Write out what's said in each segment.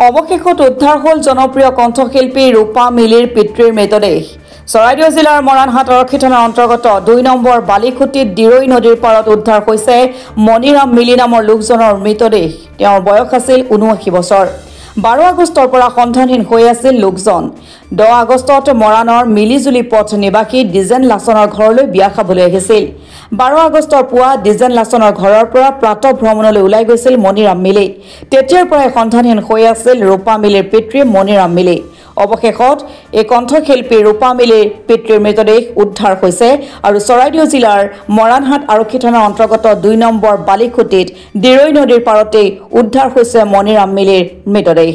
অৱশেষত উদ্ধাৰ হ'ল জনপ্ৰিয় কণ্ঠশিল্পী ৰূপা মিলিৰ পিতৃৰ মৃতদেহ। চৰাইদেউ জিলাৰ মৰাণহাট আৰক্ষী থানাৰ অন্তৰ্গত ২ নম্বৰ বালিখুটিত দিৰৈ নদীৰ পাৰত উদ্ধাৰ হৈছে মণিৰাম মিলি নামৰ লোকজনৰ মৃতদেহ। তেওঁৰ বয়স আছিল ৭৯ বছৰ। ১২ আগষ্টৰ পৰা সন্ধানহীন হৈ আছিল লোকজন। ১০ আগষ্টত মৰাণৰ মিলিজুলি পথ নিবাসী ডিজেন লাছনৰ ঘৰলৈ বিয়া খাবলৈ আহিছিল। ১২ আগষ্টৰ পুৱা ডিজেন লাছনৰ ঘৰৰ পৰা প্ৰাতঃ ভ্ৰমণলৈ ওলাই গৈছিল মণিৰাম মিলি। তেতিয়াৰ পৰাই সন্ধানহীন হৈ আছিল ৰূপা মিলিৰ পিতৃ মণিৰাম মিলি। অৱশেষত এই কণ্ঠশিল্পী ৰূপা মিলিৰ পিতৃৰ মৃতদেহ উদ্ধাৰ হৈছে আৰু চৰাইদেউ জিলাৰ মৰাণহাট আৰক্ষী থানাৰ অন্তৰ্গত ২ নম্বৰ বালিখুটিত দিৰৈ নদীৰ পাৰতেই উদ্ধাৰ হৈছে মণিৰাম মিলিৰ মৃতদেহ।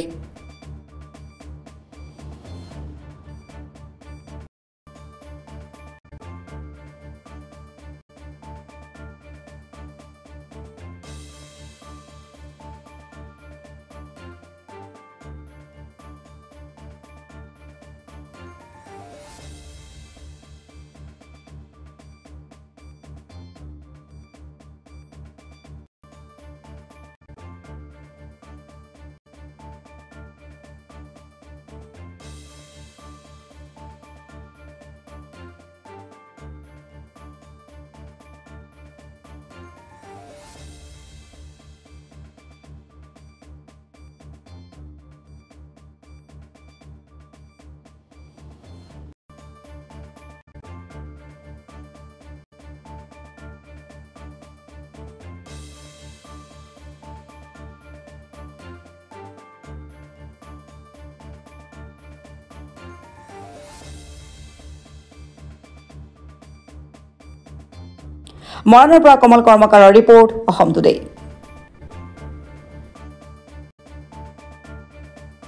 মৰাণৰ পৰা কমল কৰ্মকাৰৰ ৰিপৰ্ট, অসম টুডে।